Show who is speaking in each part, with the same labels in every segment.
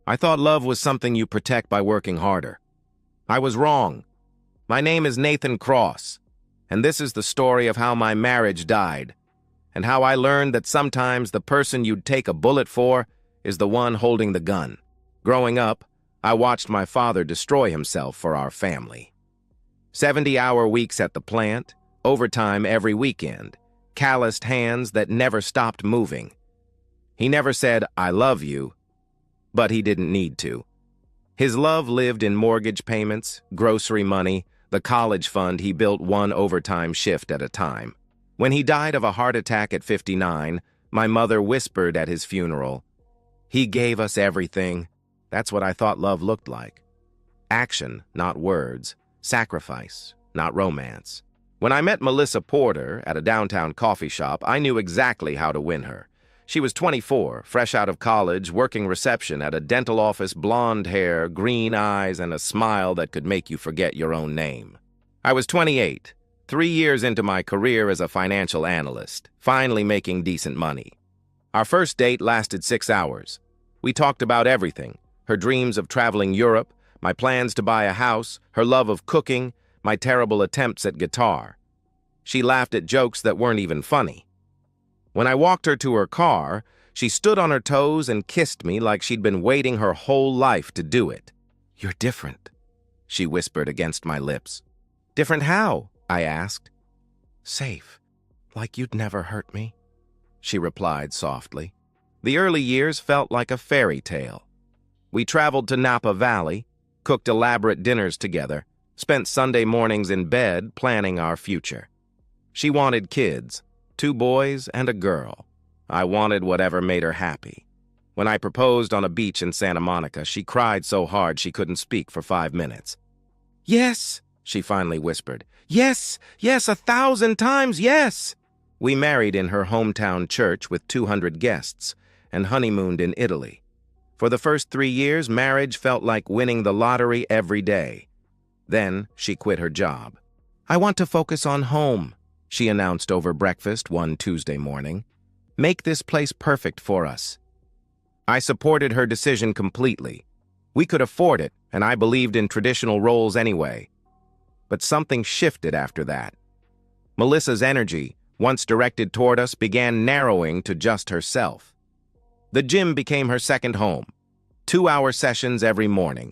Speaker 1: I thought love was something you protect by working harder. I was wrong. My name is Nathan Cross, and this is the story of how my marriage died, and how I learned that sometimes the person you'd take a bullet for is the one holding the gun. Growing up, I watched my father destroy himself for our family. 70-hour weeks at the plant, overtime every weekend, calloused hands that never stopped moving. He never said, "I love you," but he didn't need to. His love lived in mortgage payments, grocery money, the college fund he built one overtime shift at a time. When he died of a heart attack at 59, my mother whispered at his funeral, "He gave us everything." That's what I thought love looked like. Action, not words. Sacrifice, not romance. When I met Melissa Porter at a downtown coffee shop, I knew exactly how to win her. She was 24, fresh out of college, working reception at a dental office, blonde hair, green eyes, and a smile that could make you forget your own name. I was 28, 3 years into my career as a financial analyst, finally making decent money. Our first date lasted 6 hours. We talked about everything: her dreams of traveling Europe, my plans to buy a house, her love of cooking, my terrible attempts at guitar. She laughed at jokes that weren't even funny. When I walked her to her car, she stood on her toes and kissed me like she'd been waiting her whole life to do it. "You're different," she whispered against my lips. "Different how?" I asked. "Safe, like you'd never hurt me," she replied softly. The early years felt like a fairy tale. We traveled to Napa Valley, cooked elaborate dinners together, spent Sunday mornings in bed planning our future. She wanted kids, 2 boys and a girl. I wanted whatever made her happy. When I proposed on a beach in Santa Monica, she cried so hard she couldn't speak for 5 minutes. "Yes," she finally whispered. "Yes, yes, 1,000 times yes!" We married in her hometown church with 200 guests and honeymooned in Italy. For the first 3 years, marriage felt like winning the lottery every day. Then she quit her job. "I want to focus on home," she announced over breakfast one Tuesday morning. "Make this place perfect for us." I supported her decision completely. We could afford it, and I believed in traditional roles anyway. But something shifted after that. Melissa's energy, once directed toward us, began narrowing to just herself. The gym became her second home. 2-hour sessions every morning.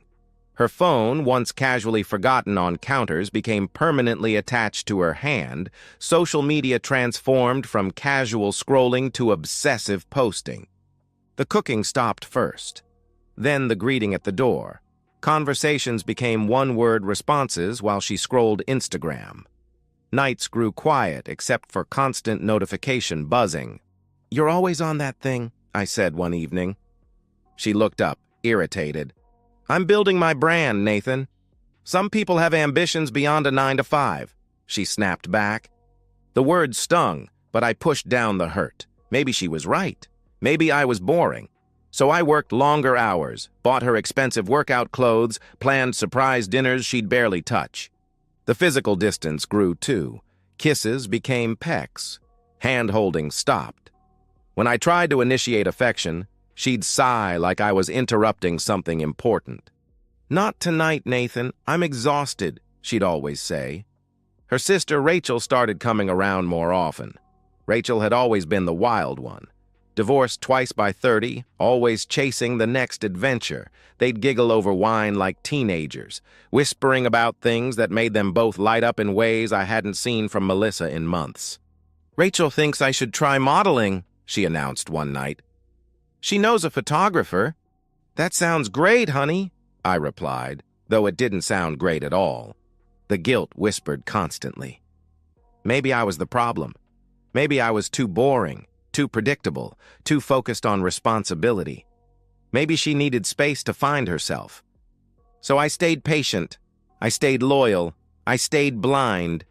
Speaker 1: Her phone, once casually forgotten on counters, became permanently attached to her hand. Social media transformed from casual scrolling to obsessive posting. The cooking stopped first. Then the greeting at the door. Conversations became one-word responses while she scrolled Instagram. Nights grew quiet except for constant notification buzzing. "You're always on that thing," I said one evening. She looked up, irritated. "I'm building my brand, Nathan. Some people have ambitions beyond a 9-to-5, she snapped back. The words stung, but I pushed down the hurt. Maybe she was right. Maybe I was boring. So I worked longer hours, bought her expensive workout clothes, planned surprise dinners she'd barely touch. The physical distance grew too. Kisses became pecks. Hand-holding stopped. When I tried to initiate affection, she'd sigh like I was interrupting something important. "Not tonight, Nathan. I'm exhausted," she'd always say. Her sister Rachel started coming around more often. Rachel had always been the wild one. Divorced twice by 30, always chasing the next adventure. They'd giggle over wine like teenagers, whispering about things that made them both light up in ways I hadn't seen from Melissa in months. "Rachel thinks I should try modeling," she announced one night. "She knows a photographer." "That sounds great, honey," I replied, though it didn't sound great at all. The guilt whispered constantly. Maybe I was the problem. Maybe I was too boring, too predictable, too focused on responsibility. Maybe she needed space to find herself. So I stayed patient. I stayed loyal. I stayed blind.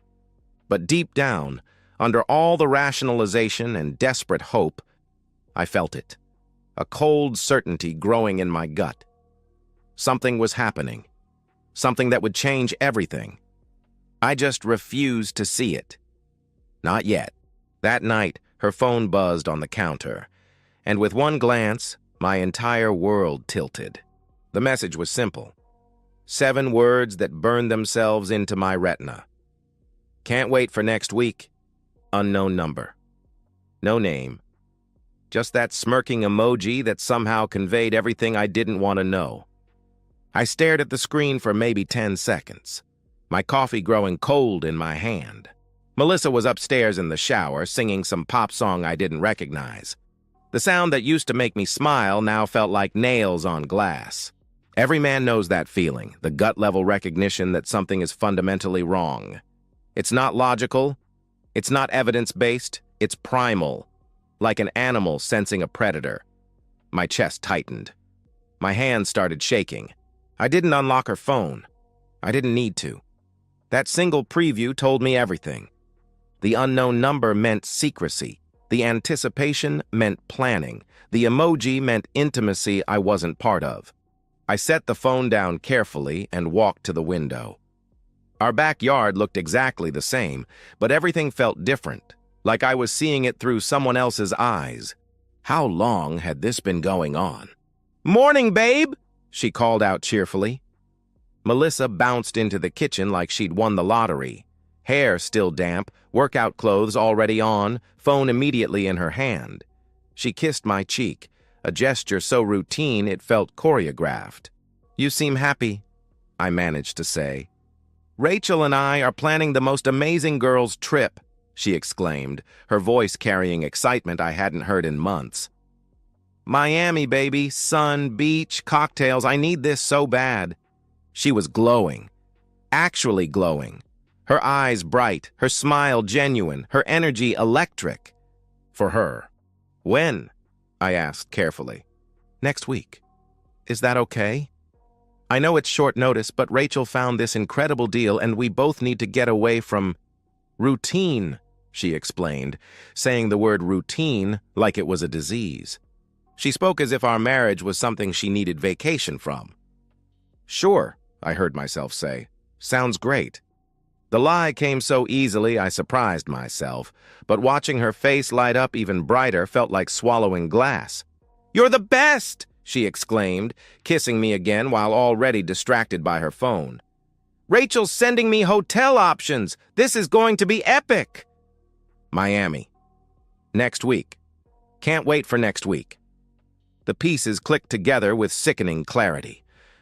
Speaker 1: But deep down, under all the rationalization and desperate hope, I felt it. A cold certainty growing in my gut. Something was happening. Something that would change everything. I just refused to see it. Not yet. That night, her phone buzzed on the counter, and with one glance, my entire world tilted. The message was simple. 7 words that burned themselves into my retina. Can't wait for next week. Unknown number. No name. Just that smirking emoji that somehow conveyed everything I didn't want to know. I stared at the screen for maybe 10 seconds, my coffee growing cold in my hand. Melissa was upstairs in the shower, singing some pop song I didn't recognize. The sound that used to make me smile now felt like nails on glass. Every man knows that feeling, the gut-level recognition that something is fundamentally wrong. It's not logical, it's not evidence-based, it's primal, like an animal sensing a predator. My chest tightened. My hands started shaking. I didn't unlock her phone. I didn't need to. That single preview told me everything. The unknown number meant secrecy. The anticipation meant planning. The emoji meant intimacy I wasn't part of. I set the phone down carefully and walked to the window. Our backyard looked exactly the same, but everything felt different, like I was seeing it through someone else's eyes. How long had this been going on? "Morning, babe!" she called out cheerfully. Melissa bounced into the kitchen like she'd won the lottery. Hair still damp, workout clothes already on, phone immediately in her hand. She kissed my cheek, a gesture so routine it felt choreographed. "You seem happy," I managed to say. "Rachel and I are planning the most amazing girls' trip," she exclaimed, her voice carrying excitement I hadn't heard in months. "Miami, baby, sun, beach, cocktails, I need this so bad." She was glowing, actually glowing. Her eyes bright, her smile genuine, her energy electric. For her. "When?" I asked carefully. "Next week. Is that okay? I know it's short notice, but Rachel found this incredible deal and we both need to get away from routine," she explained, saying the word routine like it was a disease. She spoke as if our marriage was something she needed vacation from. "Sure," I heard myself say. "Sounds great." The lie came so easily I surprised myself, but watching her face light up even brighter felt like swallowing glass. "You're the best!" she exclaimed, kissing me again while already distracted by her phone. "Rachel's sending me hotel options! This is going to be epic!" Miami. Next week. Can't wait for next week. The pieces clicked together with sickening clarity.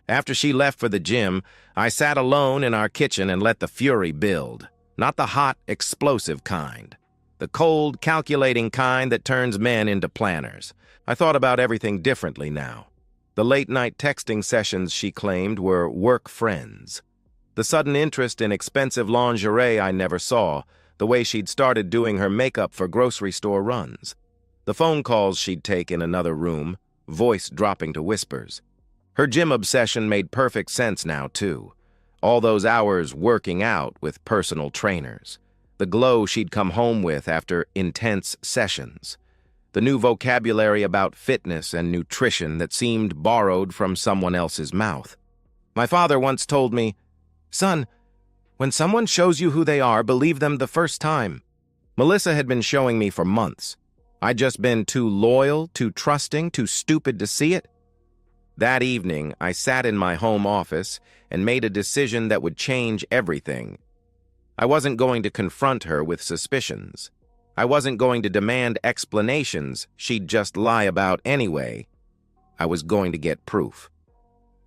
Speaker 1: After she left for the gym, I sat alone in our kitchen and let the fury build. Not the hot, explosive kind. The cold, calculating kind that turns men into planners. I thought about everything differently now. The late-night texting sessions she claimed were work friends. The sudden interest in expensive lingerie I never saw, the way she'd started doing her makeup for grocery store runs. The phone calls she'd take in another room, voice dropping to whispers. Her gym obsession made perfect sense now, too. All those hours working out with personal trainers. The glow she'd come home with after intense sessions. The new vocabulary about fitness and nutrition that seemed borrowed from someone else's mouth. My father once told me, "Son, when someone shows you who they are, believe them the first time." Melissa had been showing me for months. I'd just been too loyal, too trusting, too stupid to see it. That evening, I sat in my home office and made a decision that would change everything. I wasn't going to confront her with suspicions. I wasn't going to demand explanations she'd just lie about anyway. I was going to get proof.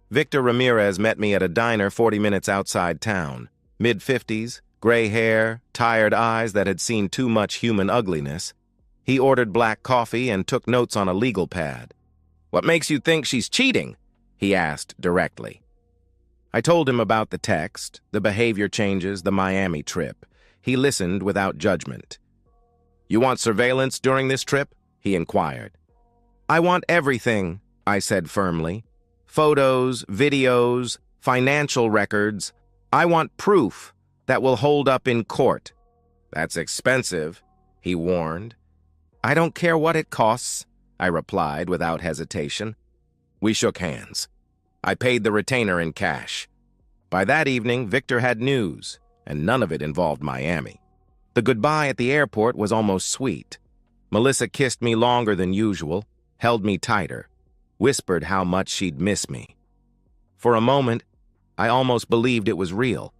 Speaker 1: Victor Ramirez met me at a diner 40 minutes outside town. Mid-50s, gray hair, tired eyes that had seen too much human ugliness. He ordered black coffee and took notes on a legal pad. "What makes you think she's cheating?" he asked directly. I told him about the text, the behavior changes, the Miami trip. He listened without judgment. "You want surveillance during this trip?" he inquired. "I want everything," I said firmly. "Photos, videos, financial records. I want proof that will hold up in court." "That's expensive," he warned. "I don't care what it costs," I replied without hesitation. We shook hands. I paid the retainer in cash. By that evening, Victor had news, and none of it involved Miami. The goodbye at the airport was almost sweet. Melissa kissed me longer than usual, held me tighter, whispered how much she'd miss me. For a moment, I almost believed it was real.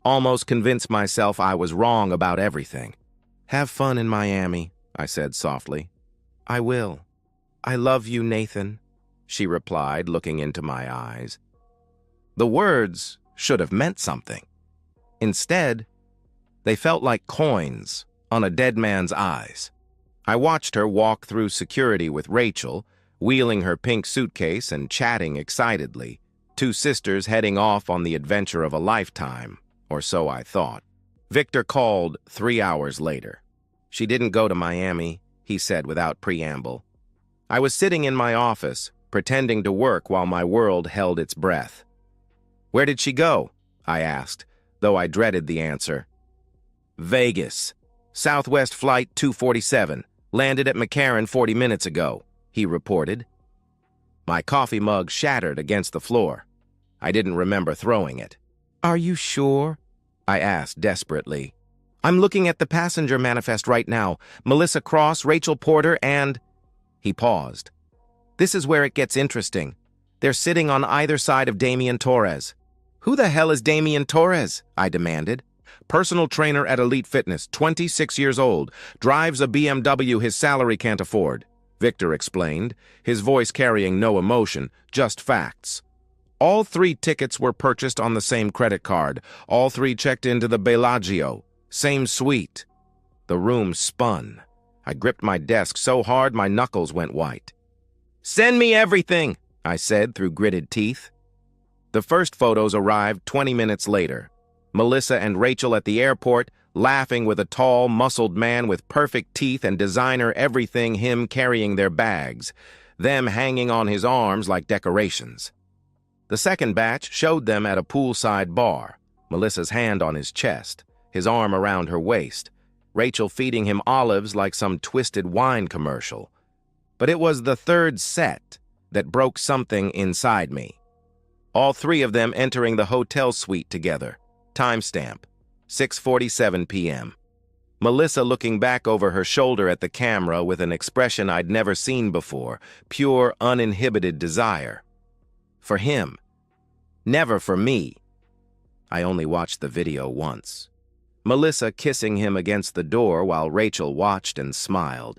Speaker 1: Almost convinced myself I was wrong about everything. "Have fun in Miami," I said softly. "I will. I love you, Nathan," she replied, looking into my eyes. The words should have meant something. Instead, they felt like coins on a dead man's eyes. I watched her walk through security with Rachel, wheeling her pink suitcase and chatting excitedly, two sisters heading off on the adventure of a lifetime, or so I thought. Victor called 3 hours later. "She didn't go to Miami," he said without preamble. I was sitting in my office, pretending to work while my world held its breath. "Where did she go?" I asked, though I dreaded the answer. "Vegas. Southwest Flight 247. Landed at McCarran 40 minutes ago," he reported. My coffee mug shattered against the floor. I didn't remember throwing it. "Are you sure?" I asked desperately. "I'm looking at the passenger manifest right now. Melissa Cross, Rachel Porter, and—" He paused. "This is where it gets interesting. They're sitting on either side of Damian Torres." "Who the hell is Damian Torres?" I demanded. "Personal trainer at Elite Fitness, 26 years old, drives a BMW his salary can't afford," Victor explained, his voice carrying no emotion, just facts. "All 3 tickets were purchased on the same credit card. All 3 checked into the Bellagio. Same suite." The room spun. I gripped my desk so hard my knuckles went white. "Send me everything," I said through gritted teeth. The first photos arrived 20 minutes later. Melissa and Rachel at the airport, laughing with a tall, muscled man with perfect teeth and designer everything, him carrying their bags, them hanging on his arms like decorations. The second batch showed them at a poolside bar, Melissa's hand on his chest, his arm around her waist, Rachel feeding him olives like some twisted wine commercial. But it was the third set that broke something inside me. All 3 of them entering the hotel suite together. Timestamp, 6:47 p.m. Melissa looking back over her shoulder at the camera with an expression I'd never seen before, pure, uninhibited desire. For him. Never for me. I only watched the video once. Melissa kissing him against the door while Rachel watched and smiled.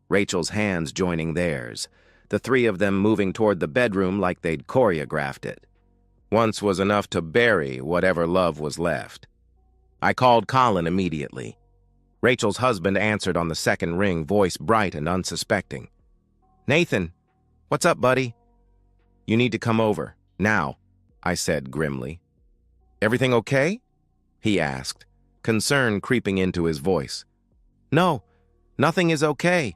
Speaker 1: Rachel's hands joining theirs, the 3 of them moving toward the bedroom like they'd choreographed it. Once was enough to bury whatever love was left. I called Colin immediately. Rachel's husband answered on the second ring, voice bright and unsuspecting. "Nathan, what's up, buddy?" "You need to come over, now," I said grimly. "Everything okay?" he asked, concern creeping into his voice. "No, nothing is okay.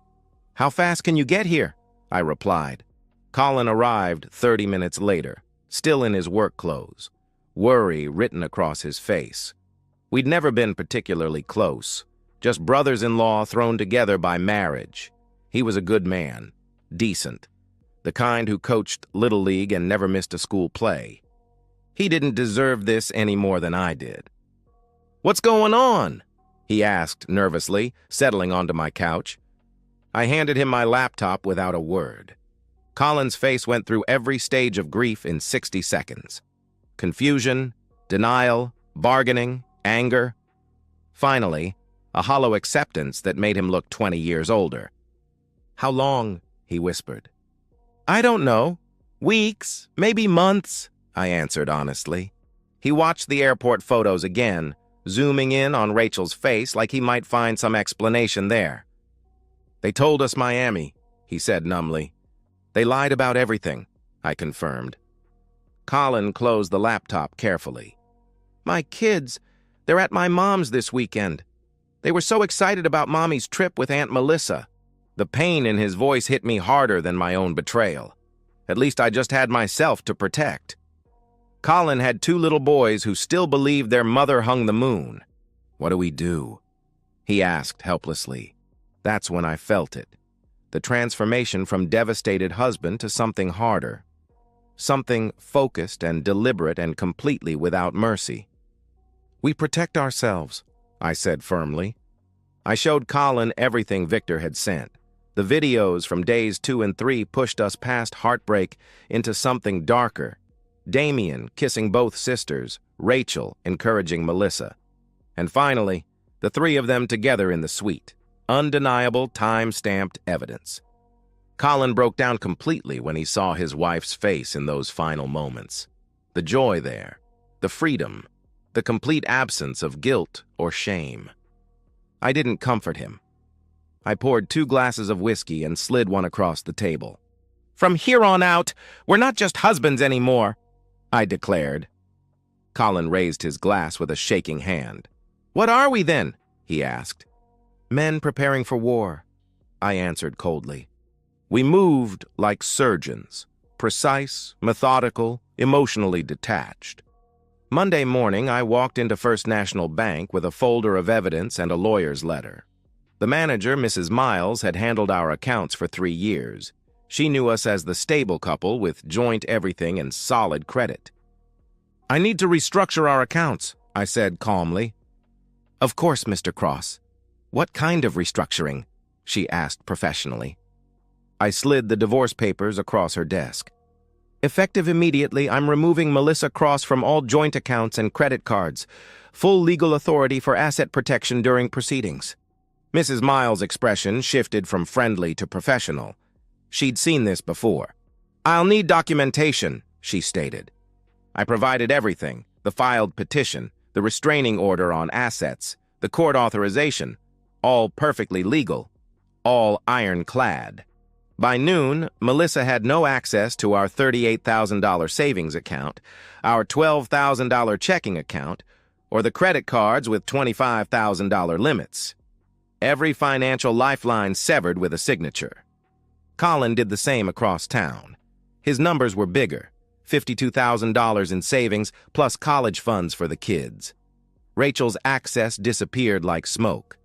Speaker 1: How fast can you get here?" I replied. Colin arrived 30 minutes later, still in his work clothes, worry written across his face. We'd never been particularly close, just brothers-in-law thrown together by marriage. He was a good man, decent, the kind who coached Little League and never missed a school play. He didn't deserve this any more than I did. "What's going on?" he asked nervously, settling onto my couch. I handed him my laptop without a word. Colin's face went through every stage of grief in 60 seconds. Confusion, denial, bargaining, anger. Finally, a hollow acceptance that made him look 20 years older. "How long?" he whispered. "I don't know. Weeks, maybe months," I answered honestly. He watched the airport photos again, zooming in on Rachel's face like he might find some explanation there. "They told us Miami," he said numbly. "They lied about everything," I confirmed. Colin closed the laptop carefully. "My kids, they're at my mom's this weekend. They were so excited about Mommy's trip with Aunt Melissa." The pain in his voice hit me harder than my own betrayal. At least I just had myself to protect. Colin had 2 little boys who still believed their mother hung the moon. "What do we do?" he asked helplessly. That's when I felt it. The transformation from devastated husband to something harder. Something focused and deliberate and completely without mercy. "We protect ourselves," I said firmly. I showed Colin everything Victor had sent. The videos from days 2 and 3 pushed us past heartbreak into something darker. Damien kissing both sisters, Rachel encouraging Melissa. And finally, the three of them together in the suite. Undeniable, time-stamped evidence. Colin broke down completely when he saw his wife's face in those final moments. The joy there, the freedom, the complete absence of guilt or shame. I didn't comfort him. I poured 2 glasses of whiskey and slid one across the table. "From here on out, we're not just husbands anymore," I declared. Colin raised his glass with a shaking hand. "What are we then?" he asked. "Men preparing for war," I answered coldly. We moved like surgeons, precise, methodical, emotionally detached. Monday morning, I walked into First National Bank with a folder of evidence and a lawyer's letter. The manager, Mrs. Miles, had handled our accounts for 3 years. She knew us as the stable couple with joint everything and solid credit. "I need to restructure our accounts," I said calmly. "Of course, Mr. Cross. What kind of restructuring?" she asked professionally. I slid the divorce papers across her desk. "Effective immediately, I'm removing Melissa Cross from all joint accounts and credit cards. Full legal authority for asset protection during proceedings." Mrs. Miles' expression shifted from friendly to professional. She'd seen this before. "I'll need documentation," she stated. I provided everything: the filed petition, the restraining order on assets, the court authorization, all perfectly legal, all ironclad. By noon, Melissa had no access to our $38,000 savings account, our $12,000 checking account, or the credit cards with $25,000 limits. Every financial lifeline severed with a signature. Colin did the same across town. His numbers were bigger: $52,000 in savings plus college funds for the kids. Rachel's access disappeared like smoke.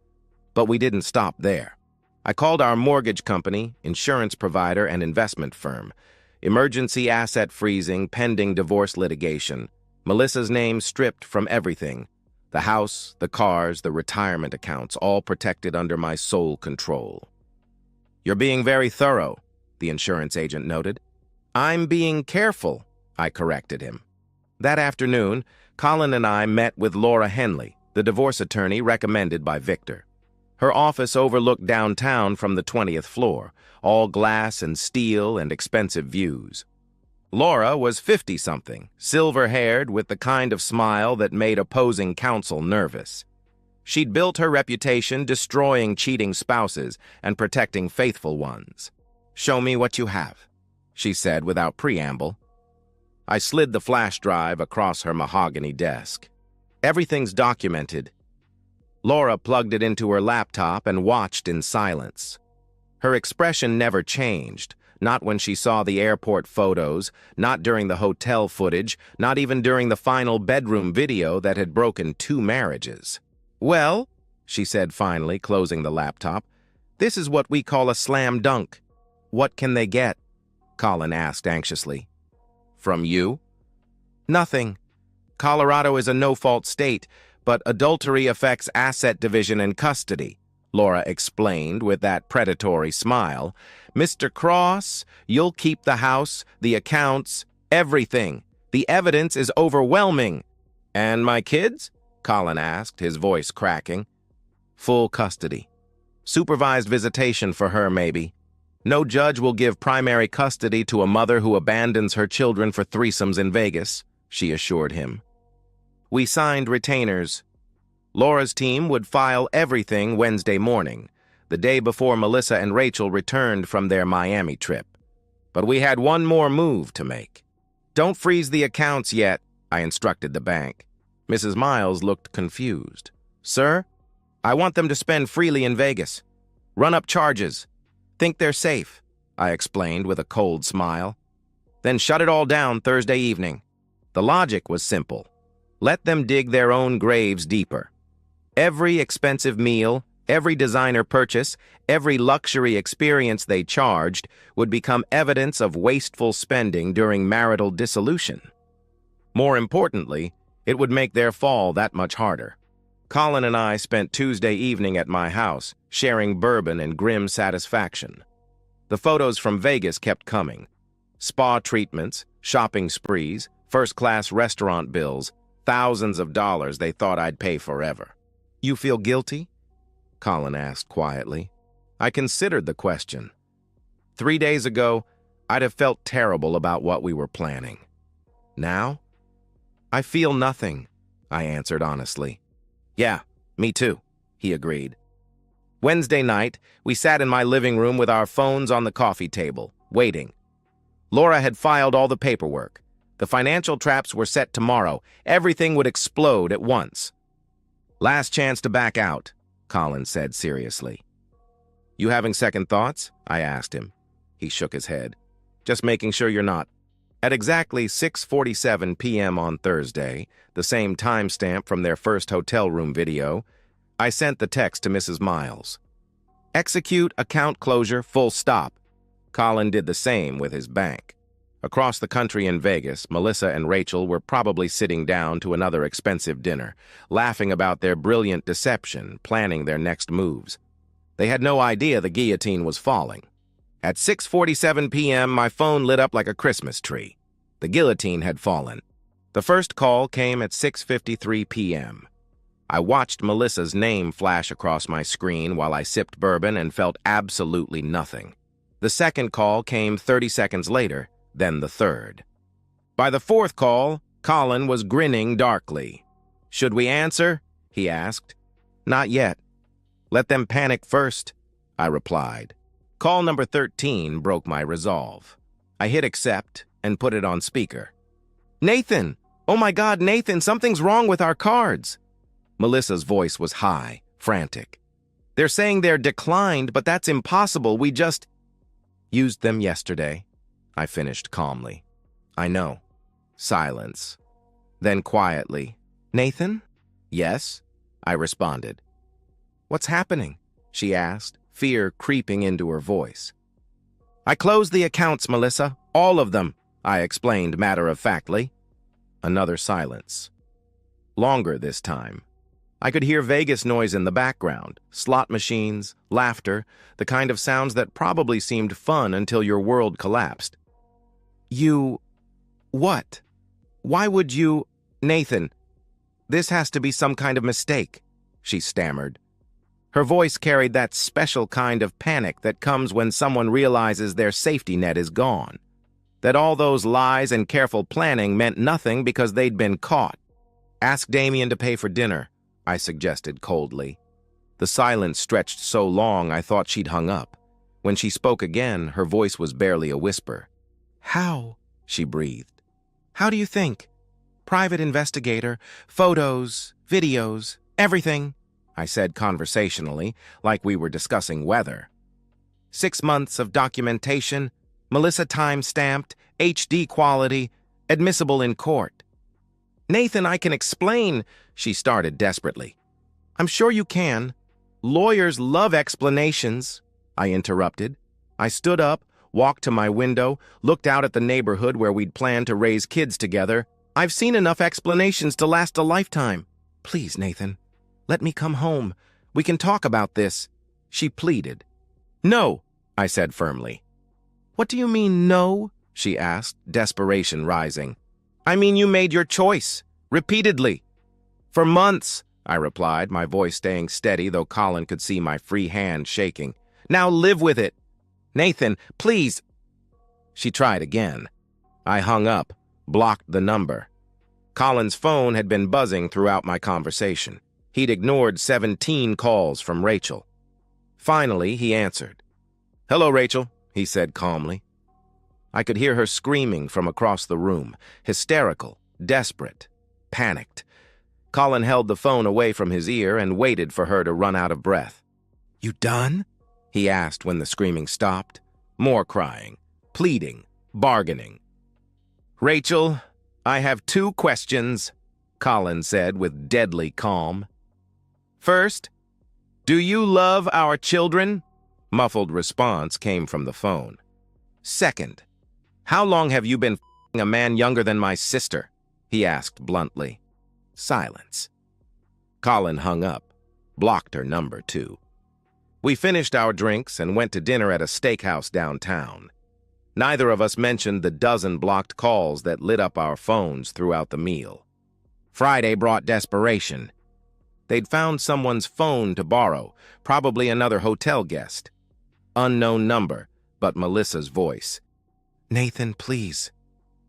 Speaker 1: But we didn't stop there. I called our mortgage company, insurance provider, and investment firm. Emergency asset freezing pending divorce litigation. Melissa's name stripped from everything. The house, the cars, the retirement accounts, all protected under my sole control. "You're being very thorough," the insurance agent noted. "I'm being careful," I corrected him. That afternoon, Colin and I met with Laura Henley, the divorce attorney recommended by Victor. Her office overlooked downtown from the 20th floor, all glass and steel and expensive views. Laura was 50-something, silver-haired, with the kind of smile that made opposing counsel nervous. She'd built her reputation destroying cheating spouses and protecting faithful ones. "Show me what you have," she said without preamble. I slid the flash drive across her mahogany desk. "Everything's documented." Laura plugged it into her laptop and watched in silence. Her expression never changed, not when she saw the airport photos, not during the hotel footage, not even during the final bedroom video that had broken 2 marriages. "Well," she said finally, closing the laptop, "this is what we call a slam dunk." "What can they get?" Colin asked anxiously. "From you?" "Nothing. Colorado is a no-fault state, but adultery affects asset division and custody," Laura explained with that predatory smile. "Mr. Cross, you'll keep the house, the accounts, everything. The evidence is overwhelming." "And my kids?" Colin asked, his voice cracking. "Full custody. Supervised visitation for her, maybe. No judge will give primary custody to a mother who abandons her children for threesomes in Vegas," she assured him. We signed retainers. Laura's team would file everything Wednesday morning, the day before Melissa and Rachel returned from their Miami trip. But we had one more move to make. "Don't freeze the accounts yet," I instructed the bank. Mrs. Miles looked confused. "Sir, I want them to spend freely in Vegas. Run up charges. Think they're safe," I explained with a cold smile. "Then shut it all down Thursday evening." The logic was simple. Let them dig their own graves deeper. Every expensive meal, every designer purchase, every luxury experience they charged would become evidence of wasteful spending during marital dissolution. More importantly, it would make their fall that much harder. Colin and I spent Tuesday evening at my house, sharing bourbon and grim satisfaction. The photos from Vegas kept coming. Spa treatments, shopping sprees, First-class restaurant bills, thousands of dollars they thought I'd pay forever. You feel guilty? Colin asked quietly. I considered the question. 3 days ago, I'd have felt terrible about what we were planning. Now? I feel nothing, I answered honestly. Yeah, me too, he agreed. Wednesday night, we sat in my living room with our phones on the coffee table, waiting. Laura had filed all the paperwork. The financial traps were set tomorrow. Everything would explode at once. Last chance to back out, Colin said seriously. You having second thoughts? I asked him. He shook his head. Just making sure you're not. At exactly 6:47 p.m. on Thursday, the same timestamp from their first hotel room video, I sent the text to Mrs. Miles. Execute account closure, full stop. Colin did the same with his bank. Across the country in Vegas, Melissa and Rachel were probably sitting down to another expensive dinner, laughing about their brilliant deception, planning their next moves. They had no idea the guillotine was falling. At 6:47 p.m., my phone lit up like a Christmas tree. The guillotine had fallen. The first call came at 6:53 p.m. I watched Melissa's name flash across my screen while I sipped bourbon and felt absolutely nothing. The second call came 30 seconds later, then the third. By the fourth call, Colin was grinning darkly. Should we answer? He asked. Not yet. Let them panic first, I replied. Call number 13 broke my resolve. I hit accept and put it on speaker. Nathan! Oh my God, Nathan, something's wrong with our cards. Melissa's voice was high, frantic. They're saying they're declined, but that's impossible. We just used them yesterday. I finished calmly. I know. Silence. Then quietly. Nathan? Yes, I responded. What's happening? She asked, fear creeping into her voice. I closed the accounts, Melissa. All of them, I explained matter-of-factly. Another silence. Longer this time. I could hear Vegas noise in the background, slot machines, laughter, the kind of sounds that probably seemed fun until your world collapsed. You... what? Why would you... Nathan, this has to be some kind of mistake, she stammered. Her voice carried that special kind of panic that comes when someone realizes their safety net is gone. That all those lies and careful planning meant nothing because they'd been caught. Ask Damien to pay for dinner, I suggested coldly. The silence stretched so long I thought she'd hung up. When she spoke again, her voice was barely a whisper. How? She breathed. How do you think? Private investigator, photos, videos, everything, I said conversationally, like we were discussing weather. 6 months of documentation, Melissa time-stamped, HD quality, admissible in court. Nathan, I can explain, she started desperately. I'm sure you can. Lawyers love explanations, I interrupted. I stood up, walked to my window, looked out at the neighborhood where we'd planned to raise kids together. I've seen enough explanations to last a lifetime. Please, Nathan, let me come home. We can talk about this, she pleaded. No, I said firmly. What do you mean, no? She asked, desperation rising. I mean, you made your choice, repeatedly. For months, I replied, my voice staying steady, though Colin could see my free hand shaking. Now live with it. Nathan, please. She tried again. I hung up, blocked the number. Colin's phone had been buzzing throughout my conversation. He'd ignored 17 calls from Rachel. Finally, he answered. Hello, Rachel, he said calmly. I could hear her screaming from across the room, hysterical, desperate, panicked. Colin held the phone away from his ear and waited for her to run out of breath. You done? He asked when the screaming stopped. More crying, pleading, bargaining. Rachel, I have 2 questions, Colin said with deadly calm. First, do you love our children? Muffled response came from the phone. Second, how long have you been f***ing a man younger than my sister? He asked bluntly. Silence. Colin hung up, blocked her number too. We finished our drinks and went to dinner at a steakhouse downtown. Neither of us mentioned the dozen blocked calls that lit up our phones throughout the meal. Friday brought desperation. They'd found someone's phone to borrow, probably another hotel guest. Unknown number, but Melissa's voice. "Nathan, please.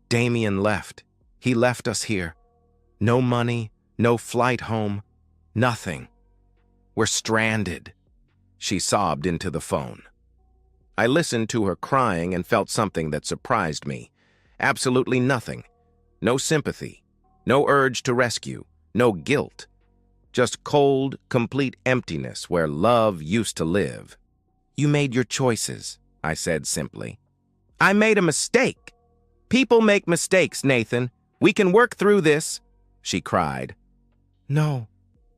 Speaker 1: Damien left. He left us here. No money, no flight home, nothing. We're stranded." She sobbed into the phone. I listened to her crying and felt something that surprised me. Absolutely nothing. No sympathy. No urge to rescue. No guilt. Just cold, complete emptiness where love used to live. "You made your choices," I said simply. "I made a mistake. People make mistakes, Nathan. We can work through this," she cried. "No,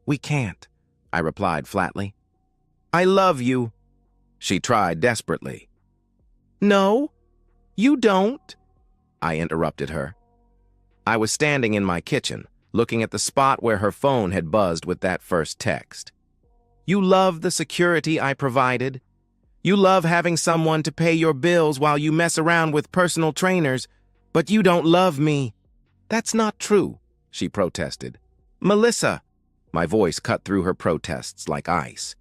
Speaker 1: we can't," I replied flatly. "I love you," she tried desperately. "No, you don't," I interrupted her. I was standing in my kitchen, looking at the spot where her phone had buzzed with that first text. "You love the security I provided. You love having someone to pay your bills while you mess around with personal trainers, but you don't love me." "That's not true," she protested. "Melissa," my voice cut through her protests like ice.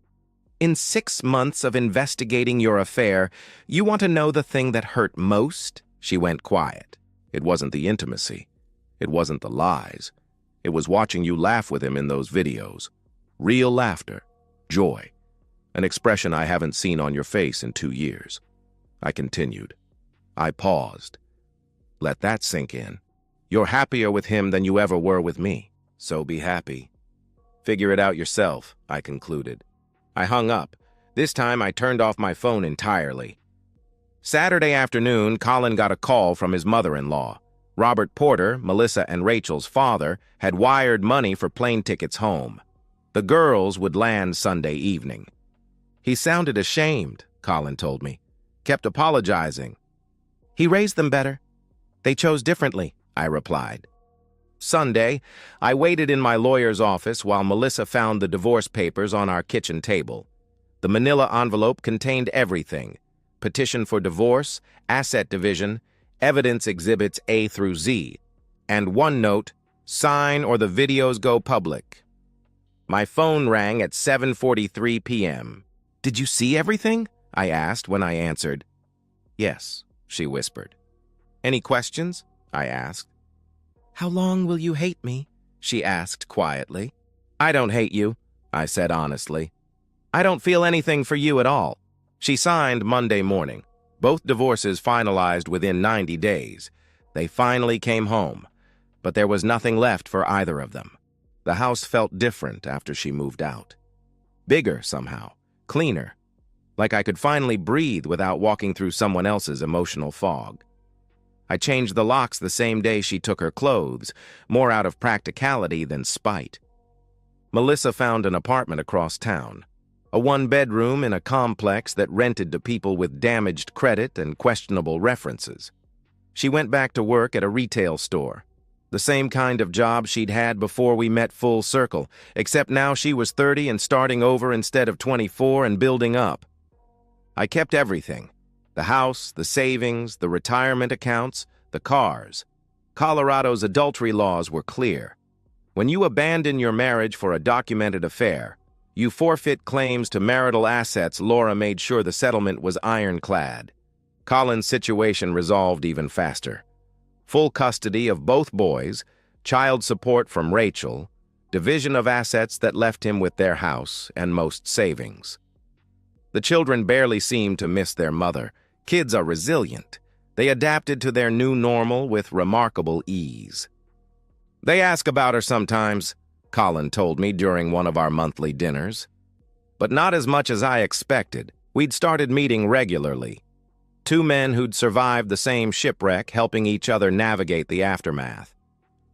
Speaker 1: "In 6 months of investigating your affair, you want to know the thing that hurt most?" She went quiet. It wasn't the intimacy. It wasn't the lies. It was watching you laugh with him in those videos. Real laughter. Joy. An expression I haven't seen on your face in 2 years. I continued. I paused. "Let that sink in. You're happier with him than you ever were with me. So be happy. Figure it out yourself," I concluded. I hung up. This time I turned off my phone entirely. Saturday afternoon, Colin got a call from his mother-in-law. Robert Porter, Melissa and Rachel's father, had wired money for plane tickets home. The girls would land Sunday evening. "He sounded ashamed," Colin told me. "Kept apologizing." "He raised them better. They chose differently," I replied. Sunday, I waited in my lawyer's office while Melissa found the divorce papers on our kitchen table. The manila envelope contained everything: petition for divorce, asset division, evidence exhibits A through Z, and one note, "Sign or the videos go public." My phone rang at 7:43 p.m. "Did you see everything?" I asked when I answered. "Yes," she whispered. "Any questions?" I asked. "How long will you hate me?" she asked quietly. "I don't hate you," I said honestly. "I don't feel anything for you at all." She signed Monday morning. Both divorces finalized within 90 days. They finally came home, but there was nothing left for either of them. The house felt different after she moved out. Bigger somehow, cleaner, like I could finally breathe without walking through someone else's emotional fog. I changed the locks the same day she took her clothes, more out of practicality than spite. Melissa found an apartment across town, a one-bedroom in a complex that rented to people with damaged credit and questionable references. She went back to work at a retail store, the same kind of job she'd had before we met full circle, except now she was 30 and starting over instead of 24 and building up. I kept everything. The house, the savings, the retirement accounts, the cars. Colorado's adultery laws were clear. When you abandon your marriage for a documented affair, you forfeit claims to marital assets. Laura made sure the settlement was ironclad. Colin's situation resolved even faster. Full custody of both boys, child support from Rachel, division of assets that left him with their house and most savings. The children barely seemed to miss their mother. Kids are resilient. They adapted to their new normal with remarkable ease. "They ask about her sometimes," Colin told me during one of our monthly dinners. But not as much as I expected. We'd started meeting regularly. 2 men who'd survived the same shipwreck, helping each other navigate the aftermath.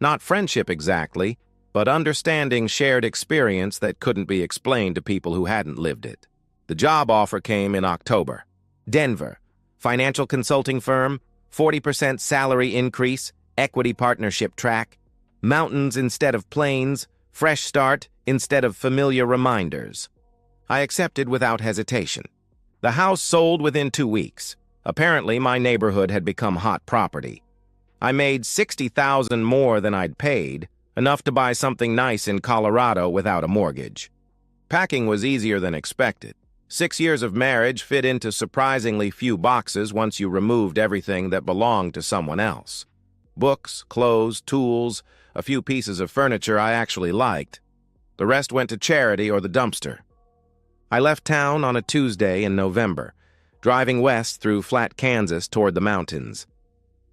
Speaker 1: Not friendship exactly, but understanding shared experience that couldn't be explained to people who hadn't lived it. The job offer came in October. Denver. Financial consulting firm, 40% salary increase, equity partnership track, mountains instead of plains, fresh start instead of familiar reminders. I accepted without hesitation. The house sold within 2 weeks. Apparently, my neighborhood had become hot property. I made $60,000 more than I'd paid, enough to buy something nice in Colorado without a mortgage. Packing was easier than expected. 6 years of marriage fit into surprisingly few boxes once you removed everything that belonged to someone else. Books, clothes, tools, a few pieces of furniture I actually liked. The rest went to charity or the dumpster. I left town on a Tuesday in November, driving west through flat Kansas toward the mountains.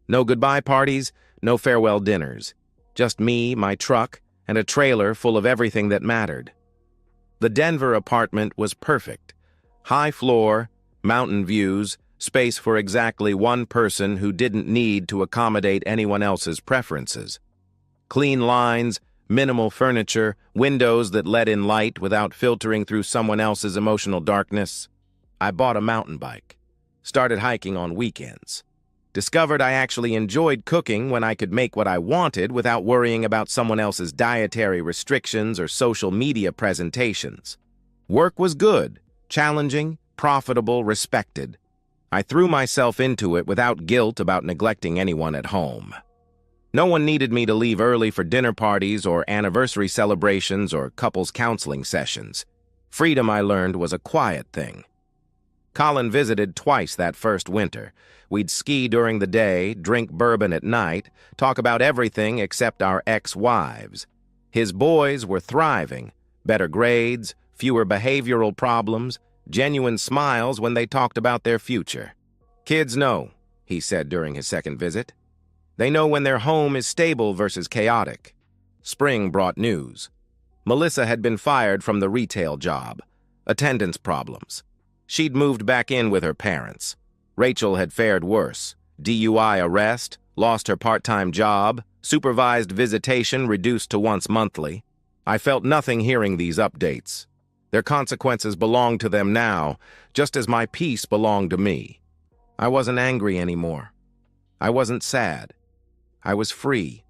Speaker 1: No goodbye parties, no farewell dinners. Just me, my truck, and a trailer full of everything that mattered. The Denver apartment was perfect. High floor, mountain views, space for exactly one person who didn't need to accommodate anyone else's preferences. Clean lines, minimal furniture, windows that let in light without filtering through someone else's emotional darkness. I bought a mountain bike. Started hiking on weekends. Discovered I actually enjoyed cooking when I could make what I wanted without worrying about someone else's dietary restrictions or social media presentations. Work was good, challenging, profitable, respected. I threw myself into it without guilt about neglecting anyone at home. No one needed me to leave early for dinner parties or anniversary celebrations or couples counseling sessions. Freedom, I learned, was a quiet thing. Colin visited twice that first winter. We'd ski during the day, drink bourbon at night, talk about everything except our ex-wives. His boys were thriving, better grades, fewer behavioral problems, genuine smiles when they talked about their future. "Kids know," he said during his second visit. "They know when their home is stable versus chaotic." Spring brought news. Melissa had been fired from the retail job. Attendance problems. She'd moved back in with her parents. Rachel had fared worse. DUI arrest, lost her part-time job, supervised visitation reduced to once monthly. I felt nothing hearing these updates. Their consequences belonged to them now, just as my peace belonged to me. I wasn't angry anymore. I wasn't sad. I was free.